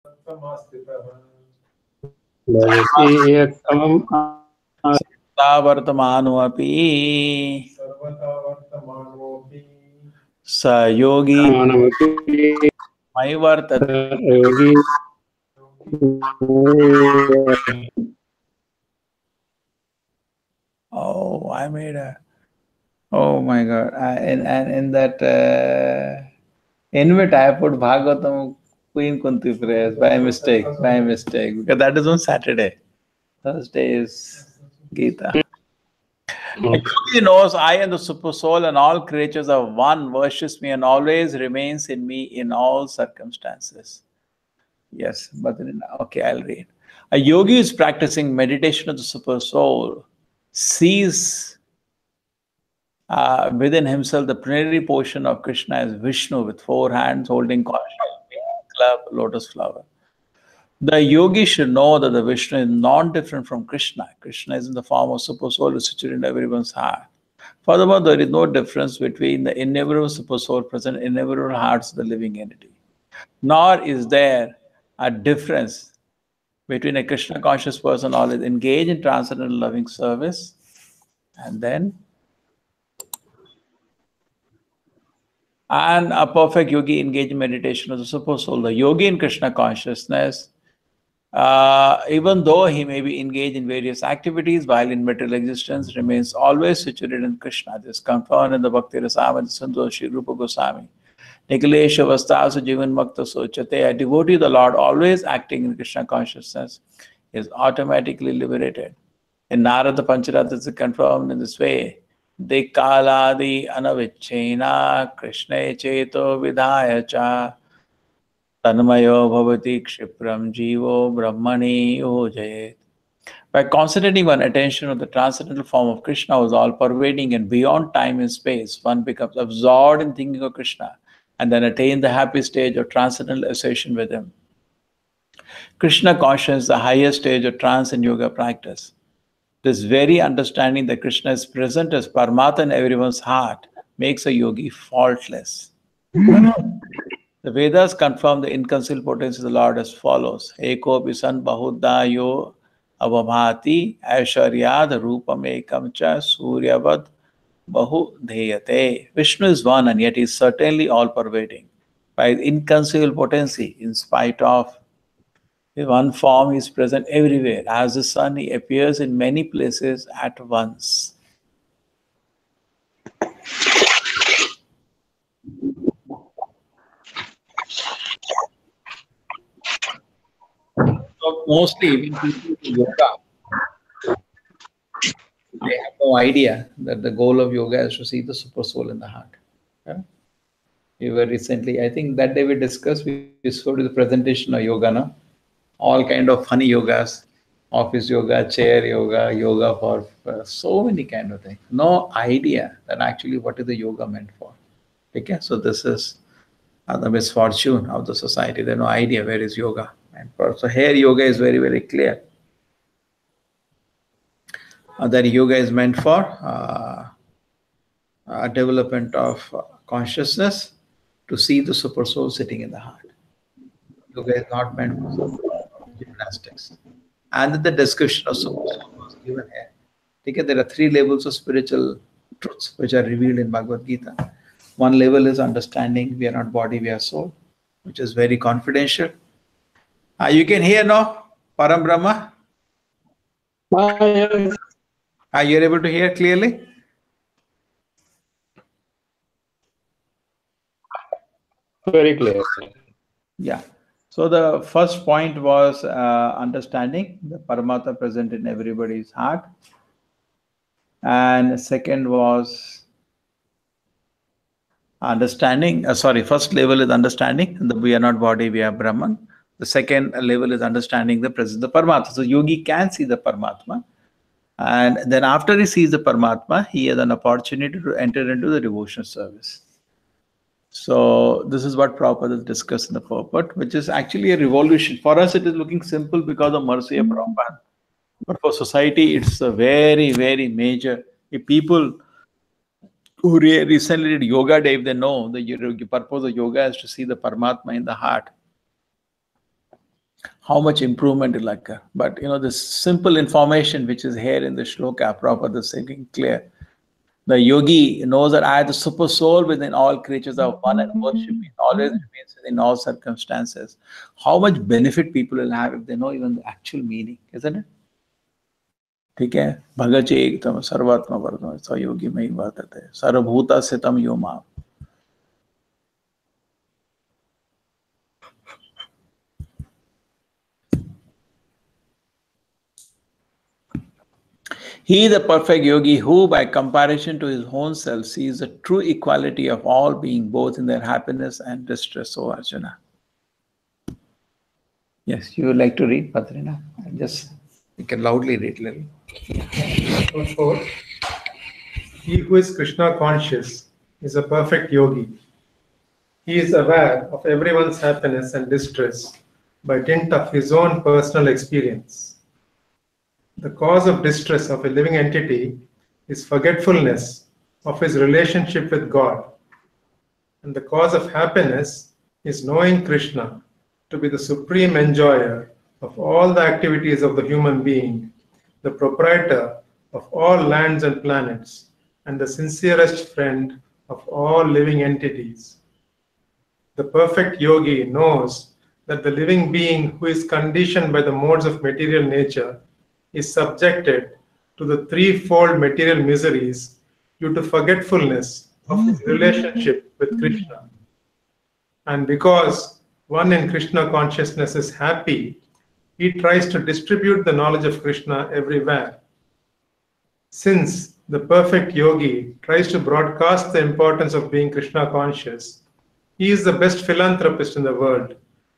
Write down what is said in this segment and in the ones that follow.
भवति यत्तमम् सर्वथा वर्तमानोऽपि स योगी आत्मानमपि मयि वर्तते. योगी Oh, I made a. Oh my God! And in that invite, I put Bhagavatam Queen Kunti prayers by mistake, because that is on Saturday. Thursday is Gita. A yogi knows I am the super soul and all creatures are one, worships me and always remains in me in all circumstances. Yes, but okay, I'll read. A yogi is practicing meditation of the super soul, sees within himself the plenary portion of Krishna as Vishnu with four hands holding club, lotus flower. The yogi should know that the Vishnu is not different from Krishna. Krishna is in the form of super soul situated in everyone's heart. Furthermore, there is no difference between the innumerable super soul present in innumerable hearts of the living entity. Nor is there a difference between a Krishna conscious person always engaged in transcendental loving service and a perfect yogi engaged in meditation of the super soul. The yogi in Krishna consciousness, even though he may be engaged in various activities while in material existence, remains always situated in Krishna. This is confirmed in the Bhakti Rasamrita Sindhu Sri Rupa Goswami. Nikulesha Vastasu Jivan Makta Sochate. A devotee of the Lord, always acting in Krishna consciousness, is automatically liberated. In Narada Pancharath, it is confirmed in this way. Dikaladi anavichena Krishna cheto vidhaya cha tanmayo bhavati kshipram jivo brahmani yojayet. By concentrating one attention on the transcendental form of Krishna, who is all pervading and beyond time and space, one becomes absorbed in thinking of Krishna and then attain the happy stage of transcendental association with him. Krishna consciousness is the highest stage of trance and yoga practice. This very understanding that Krishna is present as Paramatma in everyone's heart makes a yogi faultless. The Vedas confirm the inconceivable potency of the Lord as follows. Eko pisan bahudayo avabhati aisharyad rupam ekam cha suryavad bahu dheyate. Vishnu is one and yet he is certainly all-pervading. By inconceivable potency, in spite of one form, he is present everywhere. As the sun, he appears in many places at once. So mostly when people do yoga, they have no idea that the goal of yoga is to see the super soul in the heart. Yeah? We were recently, I think that day we discussed, we showed you the presentation of yoga, no? All kind of funny yogas, office yoga, chair yoga, yoga for so many kind of things. No idea that actually what is the yoga meant for. Okay, so this is the misfortune of the society. They have no idea where is yoga meant for. So here yoga is very, very clear. That yoga is meant for development of consciousness to see the super soul sitting in the heart. Yoga is not meant for gymnastics. And then the description of super soul was given here. Okay, there are three levels of spiritual truths which are revealed in Bhagavad Gita. One level is understanding we are not body, we are soul, which is very confidential. You can hear now, Param Brahma. Are you able to hear clearly? Very clear. Yeah. So the first point was understanding the Paramatma present in everybody's heart. And second was understanding, first level is understanding that we are not body, we are Brahman. The second level is understanding the presence of the Paramatma. So yogi can see the Paramatma. And then after he sees the Paramatma, he has an opportunity to enter into the devotional service. So this is what Prabhupada discussed in the purport, which is actually a revolution. For us, it is looking simple because of mercy of Prabhupada. But for society, it's a very, very major. If people who recently did yoga day, if they know the purpose of yoga is to see the Paramatma in the heart. how much improvement will occur. But this simple information which is here in the shloka, Prabhupada is making clear. The yogi knows that I, the super soul within all creatures, are one and worship me, always remains within all circumstances. How much benefit people will have if they know even the actual meaning, isn't it? ठीक है, भगत एक तम सर्वात्मा वर्तम स योगी में ही वर्तते सर्वभूता से तम यो माम. He is the perfect yogi who, by comparison to his own self, sees the true equality of all being, both in their happiness and distress. O Arjuna. Yes, you would like to read, Patrina? You can loudly read a little. Note 4. He who is Krishna conscious is a perfect yogi. He is aware of everyone's happiness and distress by dint of his own personal experience. The cause of distress of a living entity is forgetfulness of his relationship with God. And the cause of happiness is knowing Krishna to be the supreme enjoyer of all the activities of the human being, the proprietor of all lands and planets, and the sincerest friend of all living entities. The perfect yogi knows that the living being who is conditioned by the modes of material nature is subjected to the threefold material miseries due to forgetfulness of his relationship with Krishna. And because one in Krishna consciousness is happy, he tries to distribute the knowledge of Krishna everywhere. Since the perfect yogi tries to broadcast the importance of being Krishna conscious, he is the best philanthropist in the world,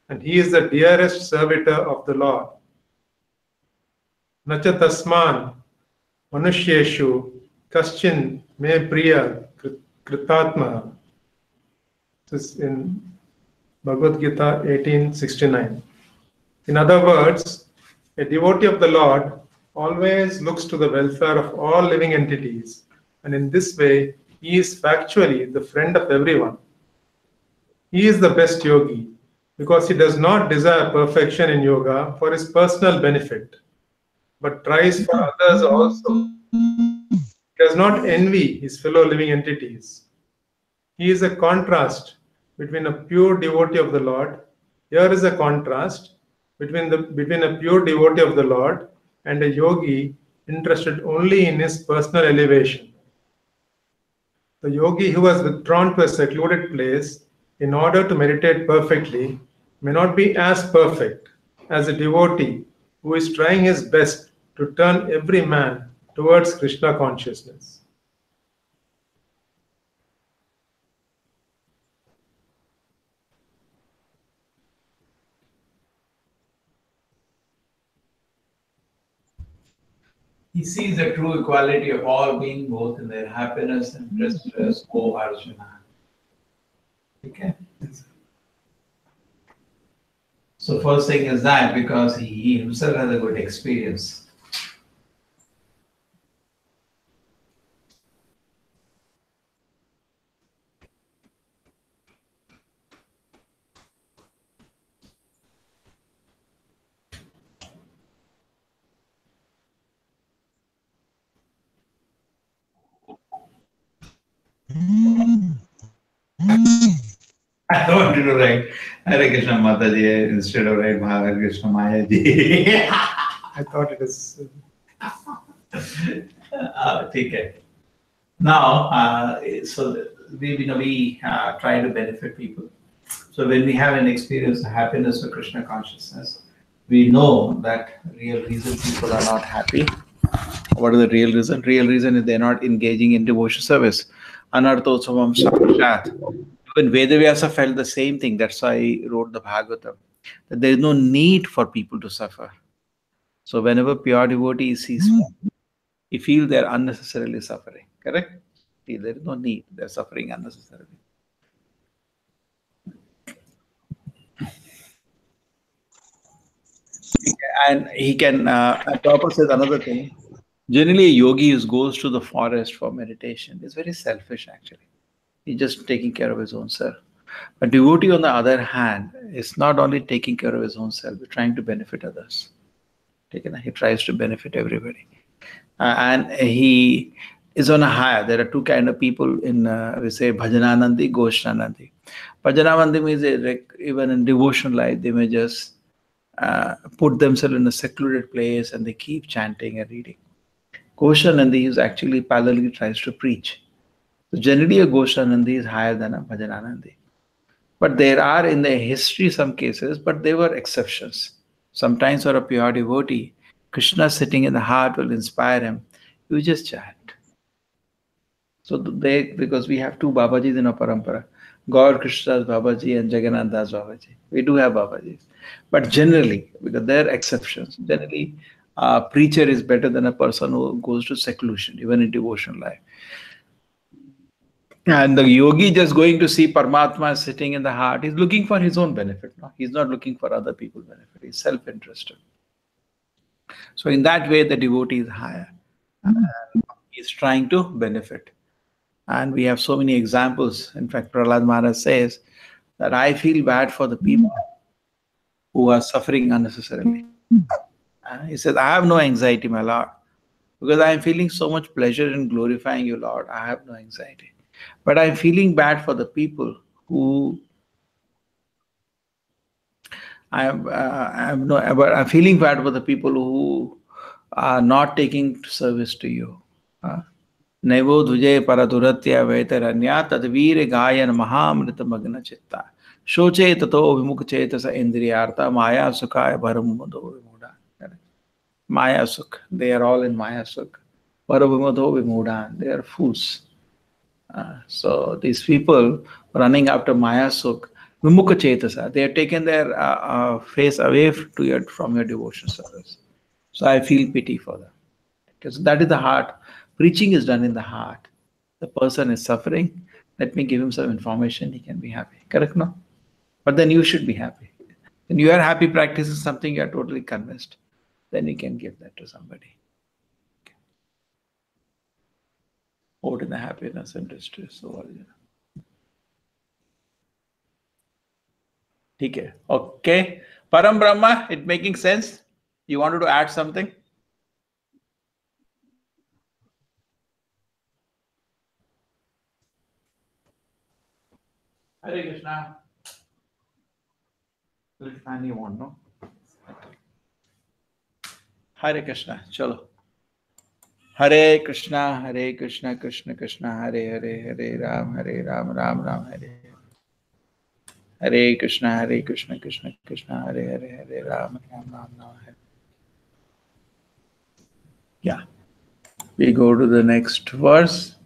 and he is the dearest servitor of the Lord. Nacha tasman manushyeshu kaschin me priya kritatma. This is in Bhagavad Gita 18:69. In other words, a devotee of the Lord always looks to the welfare of all living entities, and in this way, he is factually the friend of everyone. He is the best yogi because he does not desire perfection in yoga for his personal benefit, but tries for others also. He does not envy his fellow living entities. He is a contrast between a pure devotee of the Lord. Here is a contrast between a pure devotee of the Lord and a yogi interested only in his personal elevation. The yogi who has withdrawn to a secluded place in order to meditate perfectly may not be as perfect as a devotee who is trying his best to turn every man towards Krishna consciousness. He sees the true equality of all being, both in their happiness and distress, O Arjuna. Okay. So first thing is that because he himself has a good experience. I wanted to write Hare Krishna Mataji instead of write Hare Krishna Maya Ji. I thought it is. Okay. Now, so we try to benefit people. So when we have an experience of happiness or Krishna consciousness, we know that real reason people are not happy. What is the real reason? Real reason is they're not engaging in devotional service. Anarthotsavam Sakshat. Even Vedavyasa felt the same thing. That's why he wrote the Bhagavatam. That there is no need for people to suffer. So whenever pure devotees sees, he feels they're unnecessarily suffering. Correct? There is no need. They're suffering unnecessarily. And he can, Prabhupada says another thing. Generally, a yogi goes to the forest for meditation. It's very selfish, actually. He's just taking care of his own self. A devotee, on the other hand, is not only taking care of his own self, but trying to benefit others. He tries to benefit everybody. And he is on a higher. There are two kind of people in, we say, Bhajananandi, Goshananandi. Bhajananandi means even in devotional life, they may just put themselves in a secluded place and they keep chanting and reading. Goshanandi is actually parallelly tries to preach. So generally, a Goshanandi is higher than a Bhajananandi. But there are in the history some cases, but they were exceptions. Sometimes for a pure devotee, Krishna sitting in the heart will inspire him. You just chant. So because we have two Babajis in our parampara, Gaur Krishna's Babaji and Jagannath Das Babaji. We do have Babajis. But generally, because there are exceptions, generally a preacher is better than a person who goes to seclusion, even in devotional life. And the yogi just going to see Paramatma sitting in the heart, he's looking for his own benefit. No? He's not looking for other people's benefit. He's self-interested. So in that way, the devotee is higher. He's trying to benefit. And we have so many examples. In fact, Prahlad Maharaj says that I feel bad for the people who are suffering unnecessarily. He says, I have no anxiety, my Lord, because I am feeling so much pleasure in glorifying you, Lord. I have no anxiety. But I'm feeling bad for the people who but I'm feeling bad for the people who are not taking service to you. Nevo dhuje paraduratya vetaranya tadvir gayan mahamrita magna chitta. Shoche tato vimukha chetasa indriyartha maya sukhaya bharamumado vimuda. Maya sukh. They are all in Maya sukh. Bharamumado vimuda. They are fools. So these people running after Maya Sukh, Vimukha Chetasa, they have taken their face away from your devotion service. So I feel pity for them. Because that is the heart. Preaching is done in the heart. The person is suffering. Let me give him some information. He can be happy. Correct, no? But then you should be happy. When you are happy practicing something, you are totally convinced. Then you can give that to somebody. Out in the happiness and distress. So, okay. Param Brahma, it making sense? You wanted to add something? Hare Krishna. Little fan you want, no? Hare Krishna. Chalo. Hare Krishna, Krishna Krishna, Hare Hare, Hare Ram, Ram Ram, Hare. Hare Krishna, Krishna Krishna, Hare Hare, Hare Ram, Ram Hare. Yeah. We go to the next verse.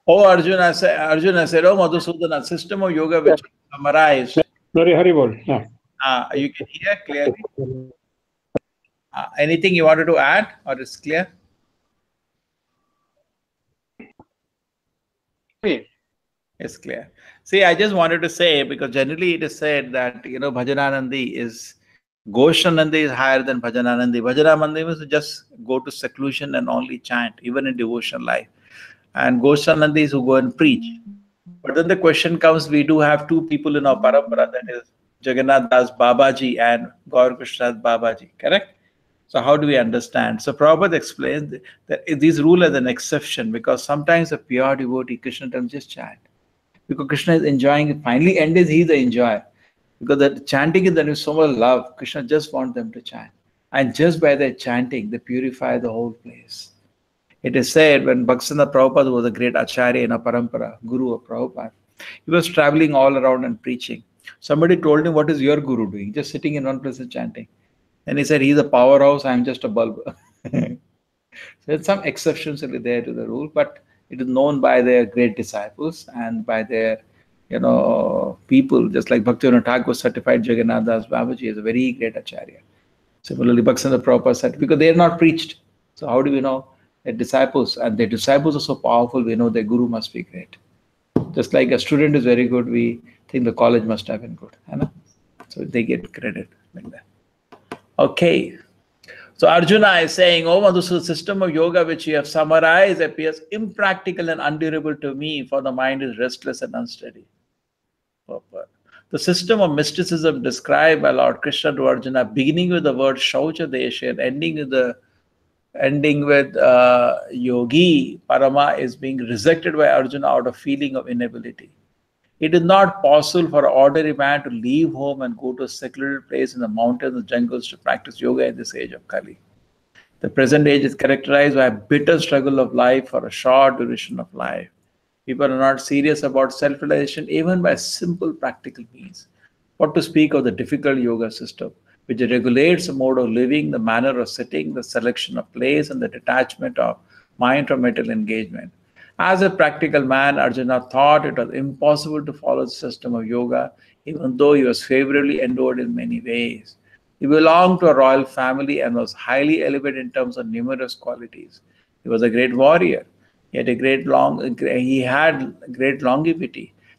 Oh, Arjuna said, oh, Madhusudana, system of yoga which is summarized. Sorry, Haribol. Yeah. You can hear clearly? Anything you wanted to add, or is clear? It's clear. See, I just wanted to say, because generally it is said that, Bhajananandi is, Goshanandi is higher than Bhajananandi. Bhajananandi means to just go to seclusion and only chant, even in devotional life. And Goshanandi is who go and preach. But then the question comes, we do have two people in our parampara, that is Jagannath Das Babaji and Gaur Krishna's Babaji, correct? So how do we understand? So Prabhupada explains that these rule as an exception, because sometimes a pure devotee, Krishna tells just chant. Because Krishna is enjoying it. Finally, end is he the enjoyer. Because the chanting is there is so much love. Krishna just wants them to chant. And just by their chanting, they purify the whole place. It is said when Bhaktisiddhanta Prabhupada was a great acharya in a parampara, guru of Prabhupada, he was traveling all around and preaching. Somebody told him, what is your guru doing? Just sitting in one place and chanting. And he said, he's a powerhouse, I'm just a bulb. So there's some exceptions there to the rule, but it is known by their great disciples and by their, people, just like Bhaktivinoda Thakur certified Jagannath Das Babaji is a very great acharya. Similarly, Bhaktisiddhanta Prabhupada said, because they are not preached. So how do we know their disciples? And their disciples are so powerful, we know their guru must be great. Just like a student is very good, we think the college must have been good. So they get credit like that. Okay. So Arjuna is saying, oh, this is a system of yoga which you have summarized appears impractical and undurable to me, for the mind is restless and unsteady. The system of mysticism described by Lord Krishna to Arjuna, beginning with the word Shauchadesha and ending with yogi, Parama, is being rejected by Arjuna out of feeling of inability. It is not possible for an ordinary man to leave home and go to a secluded place in the mountains and jungles to practice yoga in this age of Kali. The present age is characterized by a bitter struggle of life for a short duration of life. People are not serious about self-realization even by simple practical means. What to speak of the difficult yoga system, which regulates the mode of living, the manner of sitting, the selection of place, and the detachment of mind from mental engagement. As a practical man, Arjuna thought it was impossible to follow the system of yoga, even though he was favorably endowed in many ways. He belonged to a royal family and was highly elevated in terms of numerous qualities. He was a great warrior. He had great longevity.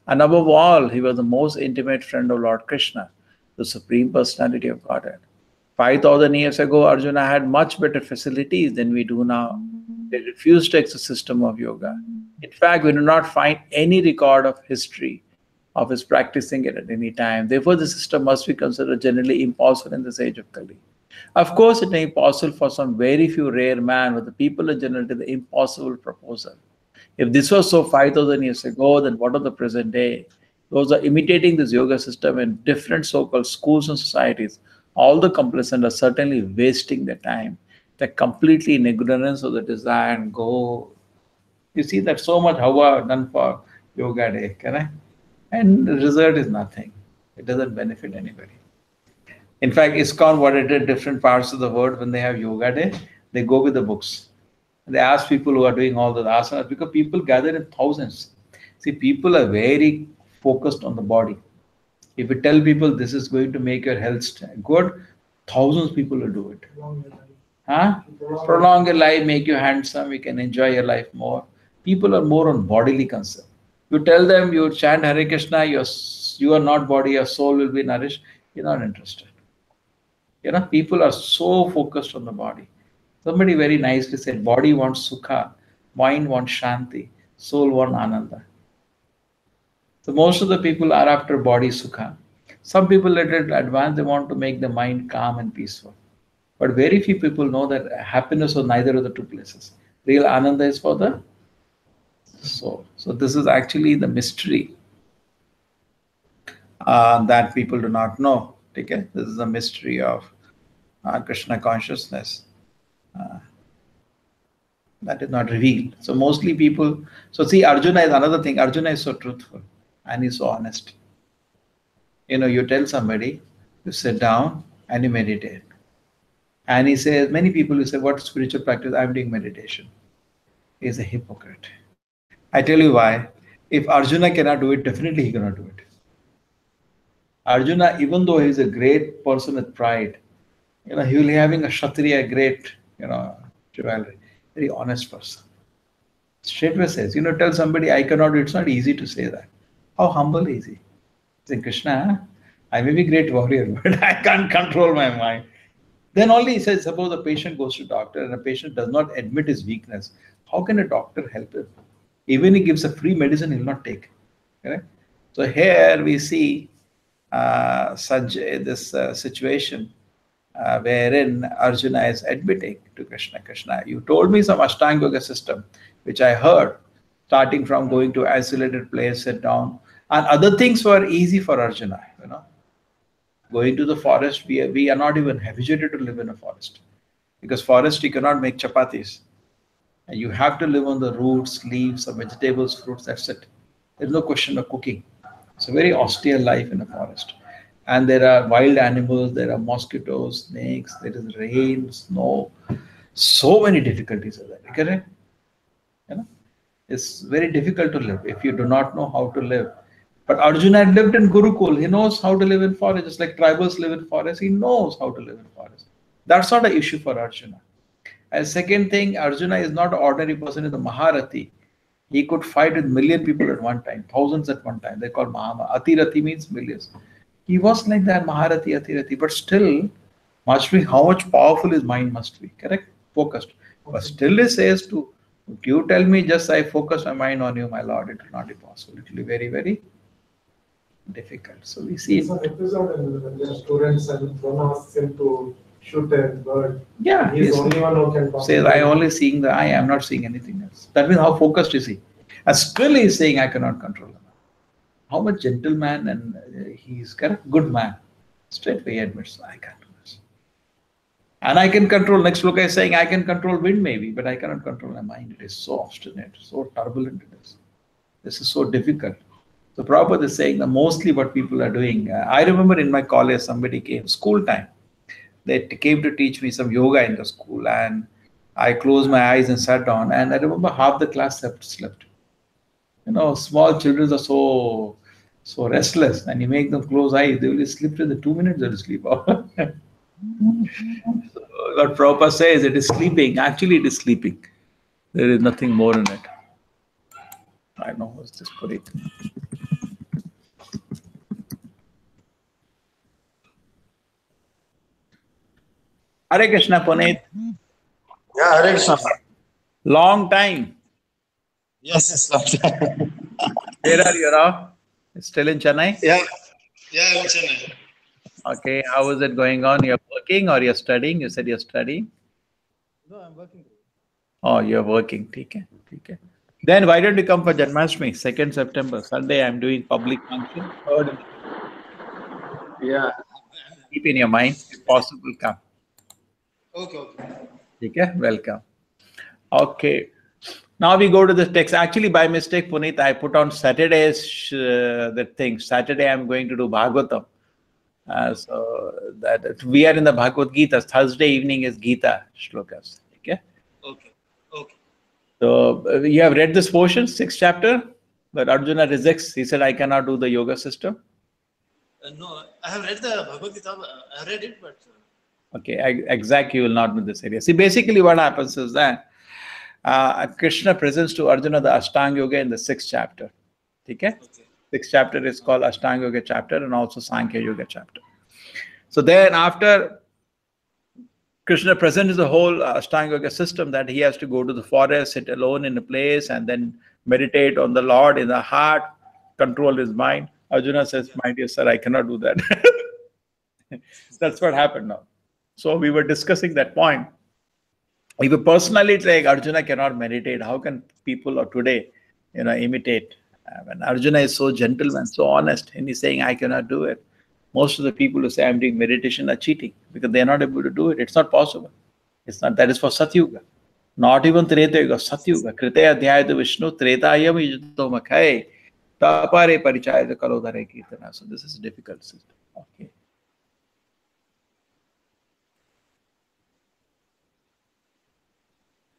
And above all, he was the most intimate friend of Lord Krishna, the Supreme Personality of Godhead. 5,000 years ago, Arjuna had much better facilities than we do now. They refused to exercise the system of yoga. In fact, we do not find any record of history of his practicing it at any time. Therefore, the system must be considered generally impossible in this age of Kali. Of course, it may be possible for some very few rare men, but the people in general did the impossible proposal. If this was so 5,000 years ago, then what of the present day? Those are imitating this yoga system in different so-called schools and societies. All the complacent are certainly wasting their time. They're completely in ignorance of the desired goal. You see that so much hava done for yoga day, correct? And the result is nothing. It doesn't benefit anybody. In fact, ISKCON, what it did, different parts of the world, when they have yoga day, they go with the books. They ask people who are doing all the asanas, because people gather in thousands. See, people are very focused on the body. If you tell people this is going to make your health good, thousands of people will do it. Huh? Prolong your life, make you handsome, you can enjoy your life more. People are more on bodily concern. You tell them you chant Hare Krishna, you are not body, your soul will be nourished. You're not interested. People are so focused on the body. Somebody very nicely said, body wants sukha, mind wants shanti, soul wants ananda. So most of the people are after body sukha. Some people let it advance, they want to make the mind calm and peaceful. But very few people know that happiness is neither of the two places. Real ananda is for the soul. So this is actually the mystery that people do not know. Okay? This is the mystery of Krishna consciousness. That is not revealed. So mostly people, so see, Arjuna is another thing. Arjuna is so truthful and he's so honest. You tell somebody, you sit down and you meditate. And he says, many people will say, what spiritual practice? I'm doing meditation. He's a hypocrite. I tell you why. If Arjuna cannot do it, definitely he cannot do it. Arjuna, even though he's a great person with pride, he will be having a Kshatriya, great, jewelry, very honest person. Straightway says, tell somebody I cannot do it. It's not easy to say that. How humble is he? Say, Krishna, I may be a great warrior, but I can't control my mind. Then only he says, suppose a patient goes to doctor and a patient does not admit his weakness. How can a doctor help him? Even he gives a free medicine, he will not take. Correct? So here we see Sanjay, this situation wherein Arjuna is admitting to Krishna, Krishna, you told me some Ashtanga Yoga system, which I heard, starting from going to isolated place, sit down, and other things were easy for Arjuna, Going to the forest, we are not even habituated to live in a forest. Because forest, you cannot make chapatis. And you have to live on the roots, leaves, some vegetables, fruits, that's it. There's no question of cooking. It's a very austere life in a forest. And there are wild animals, there are mosquitoes, snakes, there is rain, snow. So many difficulties are there, correct? It's very difficult to live if you do not know how to live. But Arjuna had lived in Gurukul. He knows how to live in forest. Just like tribals live in forest, he knows how to live in forest. That's not an issue for Arjuna. And second thing, Arjuna is not an ordinary person, he's a Maharathi. He could fight with million people at one time, thousands at one time. They call Mahama. Atirathi means millions. He was like that, Maharathi, Atirathi. But still, Must be how much powerful his mind must be, correct? Focused. But still it says to, if you tell me just I focus my mind on you, my Lord, it will not be possible. It will be very, very difficult. So we see There's an episode when there are students and one asks him to shoot a bird. yeah, He's the only one who can says I only seeing the eye, I'm not seeing anything else. That means how focused is he? And still he is saying I cannot control him. How much gentleman and he is correct, good man. Straightway he admits I can't do this. And I can control, next look is saying I can control wind maybe, but I cannot control my mind. It is so obstinate, so turbulent it is. This is so difficult. So Prabhupada is saying that mostly what people are doing. I remember in my college somebody came, school time. They came to teach me some yoga in the school, and I closed my eyes and sat down. And I remember half the class slept. You know, small children are so restless, and you make them close eyes, they will sleep in the 2 minutes. They will sleep. So what Prabhupada says, it is sleeping. Actually, it is sleeping. There is nothing more in it. I know what's this put it. Hare Krishna, Puneet. Yeah, Hare Krishna. Long time. Yes, yes. Where are you now? Still in Chennai? Yeah, yeah, I'm Chennai. Okay, how is it going on? You're working or you're studying? You said you're studying. No, I'm working. Oh, you're working. Okay. Then why don't you come for Janmashtami, 2nd September? Sunday, I'm doing public function. Third, Yeah. keep in your mind, if possible, come. Okay, okay. Okay, welcome. Okay. Now we go to the text. Actually, by mistake, Puneet, I put on Saturday's the thing. Saturday, I'm going to do Bhagavatam. So that we are in the Bhagavad Gita. Thursday evening is Gita shlokas. Okay. Okay, okay. So you have read this portion, 6th chapter, that Arjuna rejects. He said, "I cannot do the yoga system." No, I have read the Bhagavad Gita. I have read it, but Okay, exactly. You will not know this area. See, basically, what happens is that Krishna presents to Arjuna the Ashtanga Yoga in the 6th chapter. Okay? okay. 6th chapter is called Ashtanga Yoga chapter and also Sankhya Yoga chapter. So then, after Krishna presents the whole Ashtanga Yoga system that he has to go to the forest, sit alone in a place, and then meditate on the Lord in the heart, control his mind. Arjuna says, "My dear sir, I cannot do that." That's what happened now. So we were discussing that point. If a personality like Arjuna cannot meditate, how can people of today, imitate? When Arjuna is so gentleman, so honest, and he's saying, "I cannot do it." Most of the people who say I'm doing meditation are cheating because they are not able to do it. It's not possible. It's not. That is for Satyuga. Not even Treta Yuga, Satyuga. Kritaya Dhyayada Vishnu, Tretayam Yujato Makhay, Tapare Parichayada Kalodhare Kirtana. So this is a difficult system. Okay.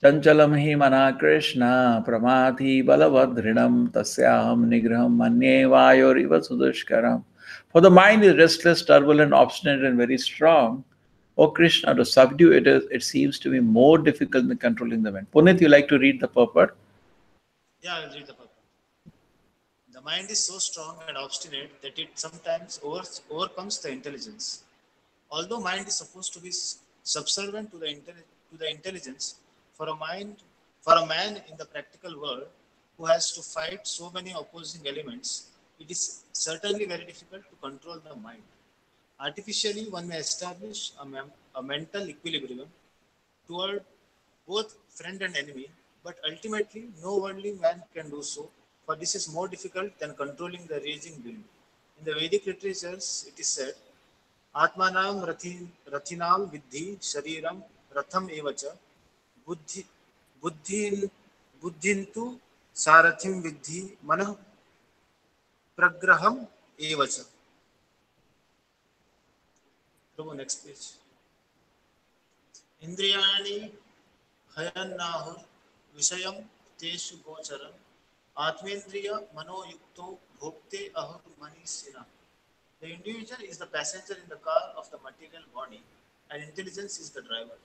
Chanchalam hi mana Krishna, pramati balavadrinam, tasyaham nigraham manye vayoriva sudushkaram. For the mind is restless, turbulent, obstinate, and very strong. O Krishna, to subdue it, it seems to be more difficult than controlling the mind. Punit, you like to read the purport? Yeah, I will read the purport. The mind is so strong and obstinate that it sometimes overcomes the intelligence. Although mind is supposed to be subservient to the intelligence, for a man in the practical world who has to fight so many opposing elements, it is certainly very difficult to control the mind. Artificially, one may establish a mental equilibrium toward both friend and enemy, but ultimately no worldly man can do so, for this is more difficult than controlling the raging wind. In the Vedic literatures, it is said, Atmanam Rathinam Vidhi Shariram Ratham Evacha Buddhi Buddhin Buddhintu Sarathim Vidhi Manah Pragraham Evacha. Next page. Indriyani Hayannahur Vishayam Teshu Gocharam Atmendriya Manoyukto Bhokte Ahur Manisina. The individual is the passenger in the car of the material body, and intelligence is the driver.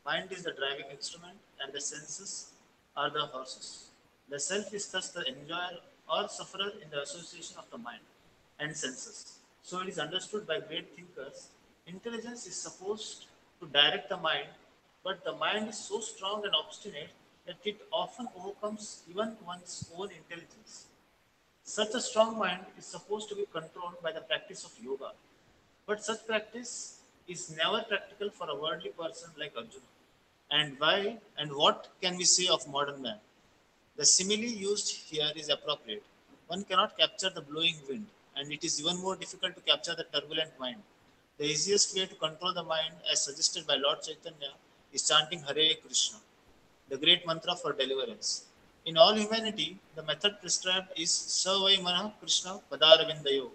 Mind is the driving instrument, and the senses are the horses. The self is thus the enjoyer or sufferer in the association of the mind and senses. So it is understood by great thinkers Intelligence is supposed to direct the mind, but the mind is so strong and obstinate that it often overcomes even one's own intelligence. Such a strong mind is supposed to be controlled by the practice of yoga, but such practice is never practical for a worldly person like Arjuna. And why and what can we say of modern man? The simile used here is appropriate. One cannot capture the blowing wind, and it is even more difficult to capture the turbulent mind. The easiest way to control the mind, as suggested by Lord Chaitanya, is chanting Hare Krishna, the great mantra for deliverance. In all humanity, the method prescribed is Savai Mana Krishna Padaravindayo.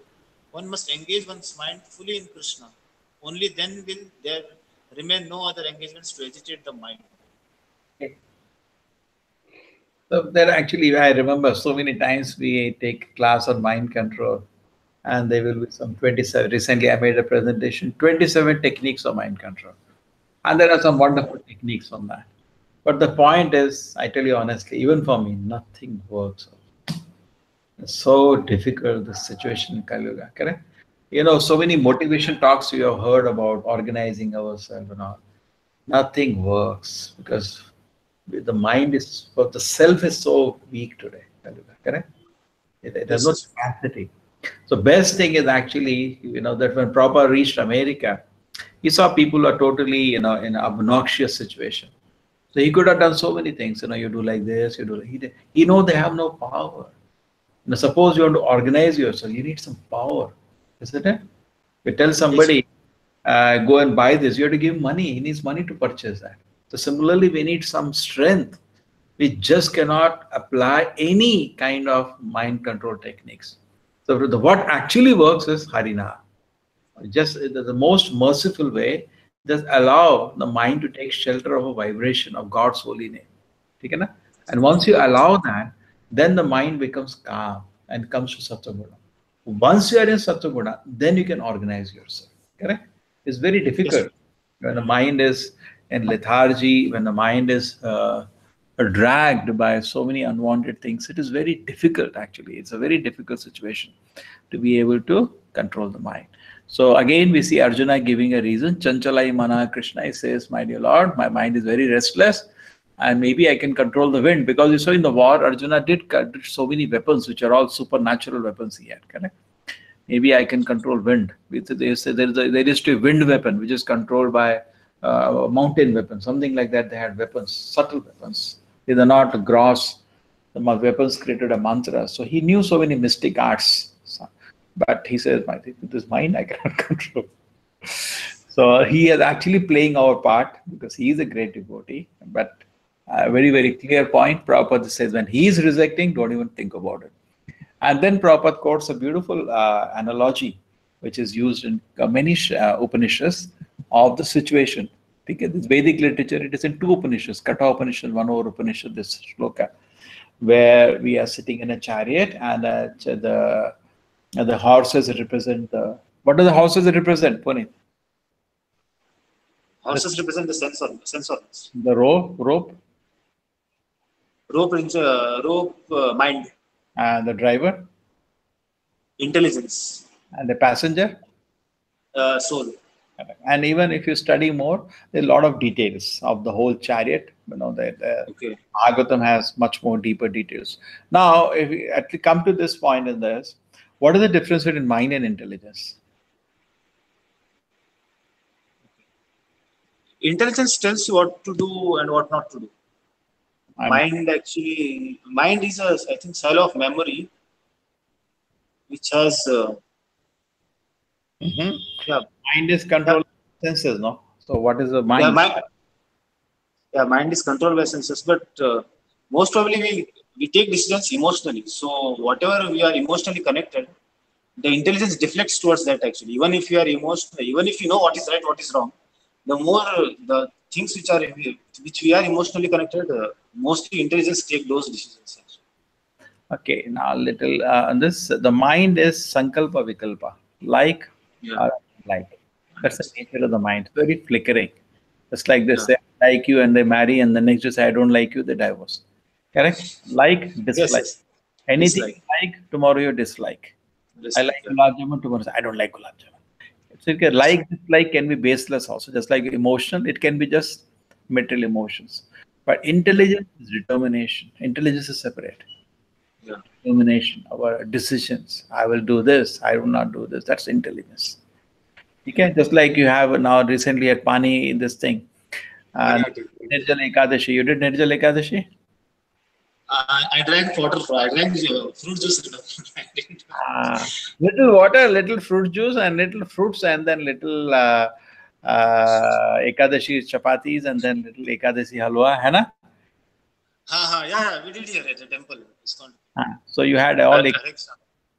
One must engage one's mind fully in Krishna. Only then will there remain no other engagements to agitate the mind. So there actually, I remember so many times we take class on mind control, and there will be some 27. Recently, I made a presentation, 27 techniques of mind control. And there are some wonderful techniques on that. But the point is, I tell you honestly, even for me, nothing works. It's so difficult, the situation in Kali Yuga, correct? You know, so many motivation talks you have heard about organizing ourselves and all. Nothing works because the mind is, but the self is so weak today, Kali Yuga, correct? It has Yes, no yes. capacity. So best thing is actually, that when Prabhupada reached America, he saw people are totally, in an obnoxious situation. So he could have done so many things. You do like this, you do like they have no power. Suppose you want to organize yourself, you need some power, isn't it? We tell Yes, somebody, go and buy this, you have to give money. He needs money to purchase that. So similarly, we need some strength. We just cannot apply any kind of mind control techniques. So what actually works is Harina. Just the most merciful way, just allow the mind to take shelter of a vibration of God's holy name. ठीक है ना? And once you allow that, then the mind becomes calm and comes to Sattva-guna. Once you are in Sattva-guna, then you can organize yourself. Correct? It's very yes. difficult when the mind is in lethargy, when the mind is dragged by so many unwanted things. It is very difficult, actually. It's a very difficult situation to be able to control the mind. So again, we see Arjuna giving a reason. Chanchalai mana Krishna, he says, my dear Lord, my mind is very restless, and maybe I can control the wind. Because you saw in the war, Arjuna did so many weapons, which are all supernatural weapons he had, correct? Maybe I can control wind. They say there is a wind weapon, which is controlled by a mountain weapon, something like that. They had weapons, subtle weapons. These are not gross. The weapons created a mantra. So he knew so many mystic arts. But he says, with this mind, I cannot control. So he is actually playing our part because he is a great devotee. But a very, very clear point, Prabhupada says, when he is rejecting, don't even think about it. And then Prabhupada quotes a beautiful analogy, which is used in many Upanishads of the situation. Because this Vedic literature, it is in two Upanishads, Katha Upanishad, one over Upanishad, this shloka, where we are sitting in a chariot and the horses represent the. What do the horses represent, Puneet? Horses represent the sense organs. The rope, Mind, and the driver, intelligence, and the passenger. soul. And even if you study more, there are a lot of details of the whole chariot. The Okay. Bhagavatam has much more deeper details. Now, if we actually come to this point in this, what is the difference between mind and intelligence? Intelligence tells you what to do and what not to do. Mind is I think, cell of memory, which has, yeah, Mind is controlled by senses, no? So what is the mind? mind is controlled by senses, but most probably we take decisions emotionally. So whatever we are emotionally connected, the intelligence deflects towards that actually. Even if you are emotional, even if you know what is right, what is wrong, the more the things which we are emotionally connected, mostly intelligence take those decisions. Actually. Okay, now little on this, the mind is sankalpa vikalpa, like Yeah. or like. That's the nature of the mind. Very flickering. Just like they Yeah. say, I like you, and they marry, and the next day say, I don't like you, they divorce. Correct? Like, Yes, dislike. yes. Anything Dislike. you like, tomorrow you dislike. I Dislike, like yeah. gulab jamun, tomorrow say, I don't like gulab jamun. So it can, like can be baseless also, just like emotional, it can be just material emotions. But intelligence is determination. Intelligence is separate. Yeah. Determination, our decisions. I will do this, I will not do this. That's intelligence. Okay, just like you have now recently at Pani this thing. Pani. Nirjala Ekadashi. You did Nirjala Ekadashi? I drank water. I drank fruit juice. I didn't. Little water, little fruit juice, and little fruits, and then little Ekadashi chapatis, and then little Ekadashi halwa, hai na? Yeah, we did here at the temple. So you had all. Correct.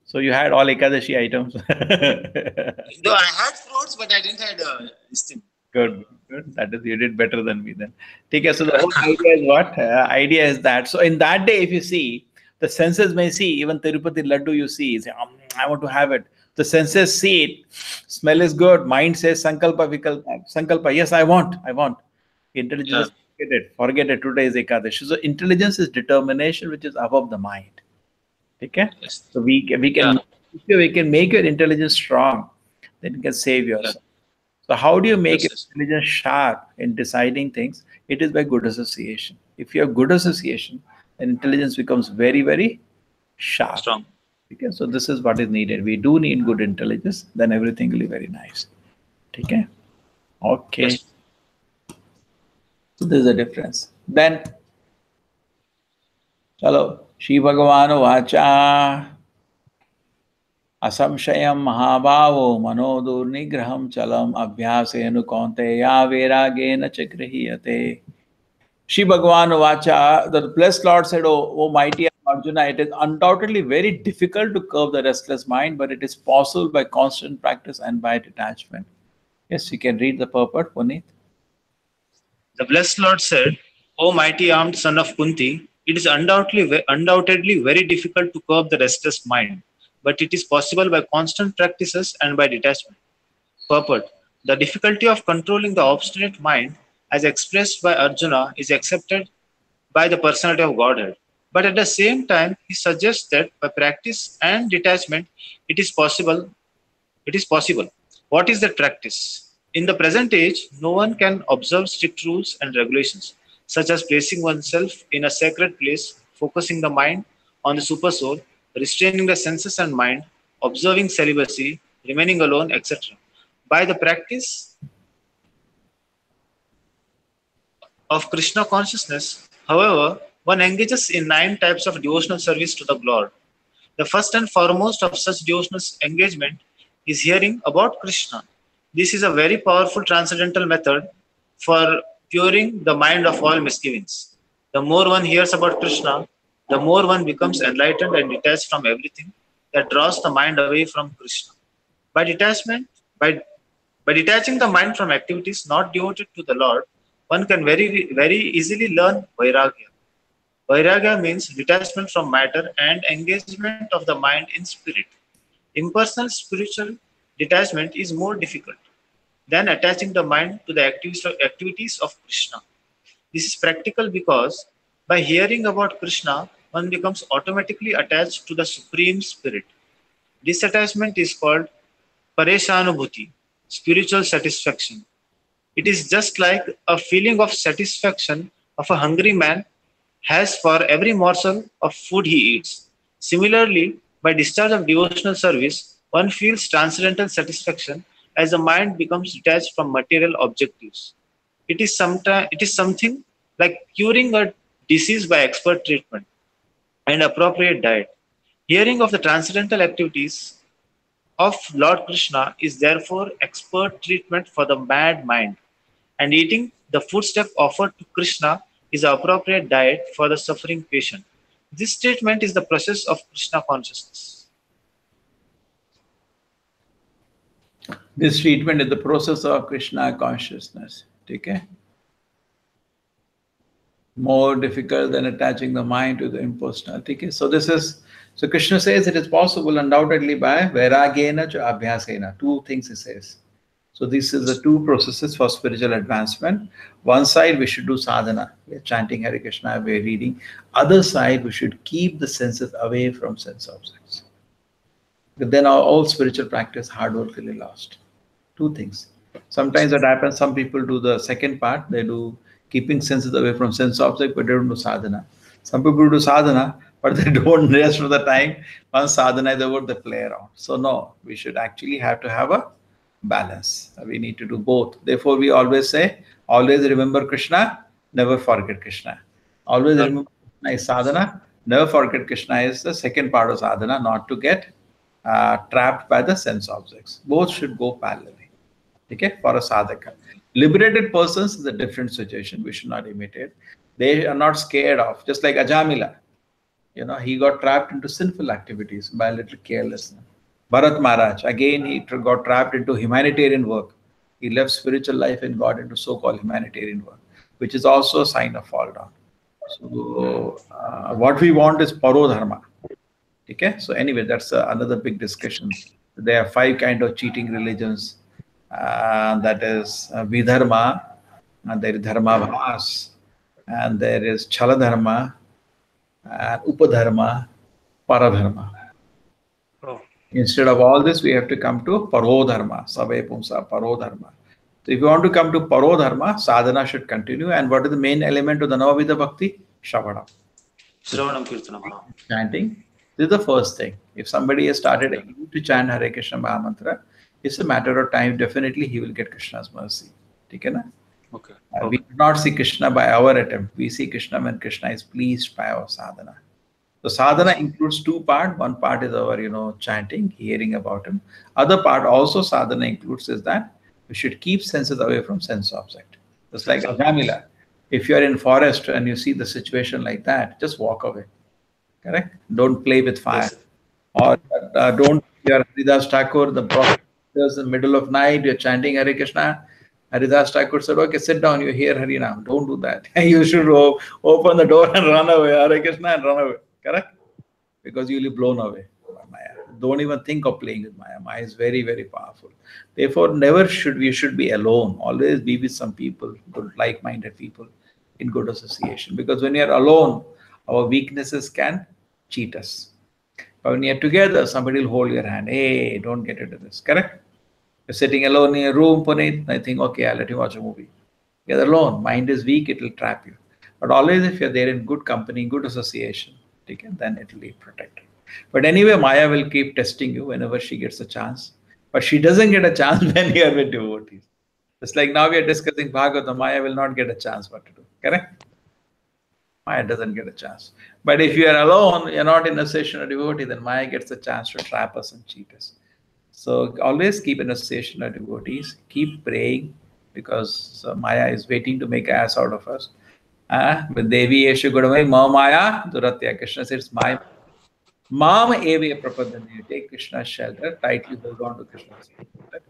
So you had all Ekadashi items. No, I had fruits, but I didn't had this thing. Good. That is, you did better than me then. Okay, so the whole idea is what? Idea is that. So in that day, if you see, the senses may see, even Tirupati Laddu you see, say, I want to have it. The senses see it. Smell is good. Mind says, Sankalpa, Vikalpa. Sankalpa, yes, I want. Intelligence, forget it. Today is Ekadashi. So intelligence is determination, which is above the mind. Okay? Yes. So we can make your intelligence strong. Then you can save yourself. So how do you make intelligence sharp in deciding things? It is by good association. If you have good association, then intelligence becomes very, very sharp. Strong. Okay? So this is what is needed. We do need good intelligence, then everything will be very nice. Okay? Okay. Yes. So there's a difference. Then, chalo, Shri Bhagavan Vacha Asamshayam Mahabhavo Manodurnigraham Chalam Abhyasenu Kaunteya Vairagena Chagrahiyate. Shri Bhagavan Vacha, the blessed Lord said, O mighty Arjuna, it is undoubtedly very difficult to curb the restless mind, but it is possible by constant practice and by detachment. Yes, you can read the purport, Puneet. The blessed Lord said, O mighty armed son of Kunti, it is undoubtedly very difficult to curb the restless mind, but it is possible by constant practices and by detachment. Purport. The difficulty of controlling the obstinate mind, as expressed by Arjuna, is accepted by the personality of Godhead. But at the same time, he suggests that by practice and detachment, it is possible. What is that practice? In the present age, no one can observe strict rules and regulations, such as placing oneself in a sacred place, focusing the mind on the supersoul, restraining the senses and mind, observing celibacy, remaining alone, etc. By the practice of Krishna consciousness, however, one engages in 9 types of devotional service to the Lord. The first and foremost of such devotional engagement is hearing about Krishna. This is a very powerful transcendental method for curing the mind of all misgivings. The more one hears about Krishna, the more one becomes enlightened and detached from everything that draws the mind away from Krishna. By detaching the mind from activities not devoted to the Lord, one can very easily learn Vairagya. Vairagya means detachment from matter and engagement of the mind in spirit. Impersonal spiritual detachment is more difficult than attaching the mind to the activities of Krishna. This is practical because by hearing about Krishna, one becomes automatically attached to the Supreme Spirit. This attachment is called Pareshanubhuti, spiritual satisfaction. It is just like a feeling of satisfaction of a hungry man has for every morsel of food he eats. Similarly, by discharge of devotional service, one feels transcendental satisfaction as the mind becomes detached from material objectives. It is something like curing a disease by expert treatment and appropriate diet. Hearing of the transcendental activities of Lord Krishna is therefore expert treatment for the mad mind, and eating the foodstuff offered to Krishna is the appropriate diet for the suffering patient. This treatment is the process of Krishna consciousness. This treatment is the process of Krishna consciousness. Okay? More difficult than attaching the mind to the impersonal. Okay? So Krishna says it is possible undoubtedly by Vairagena to Abhyasena. 2 things he says. So this is the 2 processes for spiritual advancement. One side we should do sadhana. We are chanting Hare Krishna, we are reading. Other side we should keep the senses away from sense objects. But then all spiritual practice, hard work will be lost. Two things. Sometimes that happens, some people do the second part, they do keeping senses away from sense object, but they don't do sadhana. Some people do sadhana, but they don't rest for the time. Once sadhana is over, they play around. So no, we should actually have to have a balance. We need to do both. Therefore, we always say, always remember Krishna, never forget Krishna. Always remember Krishna is sadhana, never forget Krishna is the second part of sadhana, not to get trapped by the sense objects. Both should go parallelly. Okay, for a sadhaka. Liberated persons is a different situation. We should not imitate. They are not scared of, just like Ajamila. He got trapped into sinful activities by a little carelessness. Bharat Maharaj, again, he got trapped into humanitarian work. He left spiritual life and got into so-called humanitarian work, which is also a sign of fall down. So, what we want is parodharma. Okay, so anyway, that's another big discussion. There are 5 kind of cheating religions. That is Vidharma, and there is Dharma Bhas, and there is Chaladharma, Upadharma, Paradharma. Oh. Instead of all this, we have to come to Parodharma, Sabe Pumsa, Parodharma. So if you want to come to Parodharma, sadhana should continue. And what is the main element of the Navavidha Bhakti? Shravanam. Shravanam Kirtanam. Chanting. This is the first thing. If somebody has started to chant Hare Krishna Mahamantra, it's a matter of time. Definitely he will get Krishna's mercy. Okay, na? Okay. We do not see Krishna by our attempt. We see Krishna when Krishna is pleased by our sadhana. So sadhana includes 2 parts. One part is our, chanting, hearing about him. Other part also sadhana includes is that we should keep senses away from sense object. Just like Ajamila. If you are in forest and you see the situation like that, just walk away. Correct? Don't play with fire. Yes, Or don't, your Haridas Thakur, the prophet, in the middle of night, you're chanting Hare Krishna. Haridas Thakur said, okay, sit down, you hear Harinam. Don't do that. You should open the door and run away, Hare Krishna, and run away. Correct? Because you'll be blown away by Maya. Don't even think of playing with Maya. Maya is very, very powerful. Therefore, never should we should be alone. Always be with some people, good, like-minded people in good association. Because when you're alone, our weaknesses can cheat us. But when you're together, somebody will hold your hand. Hey, don't get into this. Correct? You're sitting alone in a room, Puneet. I think, okay, I'll let you watch a movie. You're alone. Mind is weak, it will trap you. But always if you're there in good company, good association, okay, then it will be protected. But anyway, Maya will keep testing you whenever she gets a chance. But she doesn't get a chance when you are with devotees. Just like now we are discussing Bhagavatam, Maya will not get a chance what to do. Correct? Maya doesn't get a chance. But if you are alone, you're not in a session of devotee, then Maya gets a chance to trap us and cheat us. So always keep an association of devotees. Keep praying because Maya is waiting to make an ass out of us. With Devi Eshu Gudamai, Ma Maya, Duratya. Krishna says, my Mama Eve Prapadani. Take Krishna's shelter, tightly hold on to Krishna's shelter.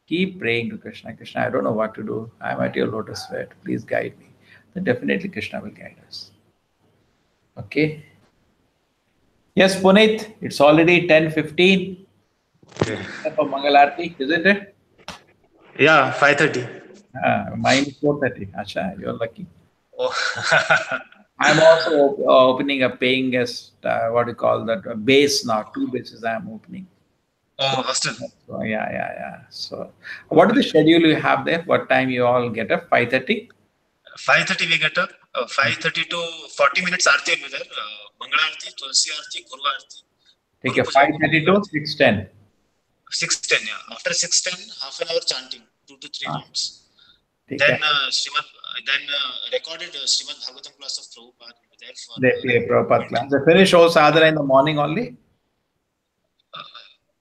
Keep praying to Krishna. Krishna, I don't know what to do. I'm at your lotus feet. Please guide me. Then definitely Krishna will guide us. Okay. Yes, Puneet, it's already 10:15 for Mangal Aarti, isn't it? Yeah, 5:30. Mine is 4:30. Acha, you're lucky. Oh. I'm also opening a paying guest, what do you call that, base now. 2 bases I'm opening. Oh, hostel. So, yeah. So, what is the schedule you have there? What time you all get up? 5:30? 5:30 we get up. 5:30 to 40 minutes Aarti will be there. Mangal Aarti, Tulsi Aarti, Kurva Aarti. Take a 5:30 to 6:10. 6:10, yeah. After 6:10, half an hour chanting, 2 to 3 rounds. Take Then a- recorded Srimad Bhagavatam class of Prabhupada will be there for. They play Prabhupada class. They finish all sadhana in the morning only?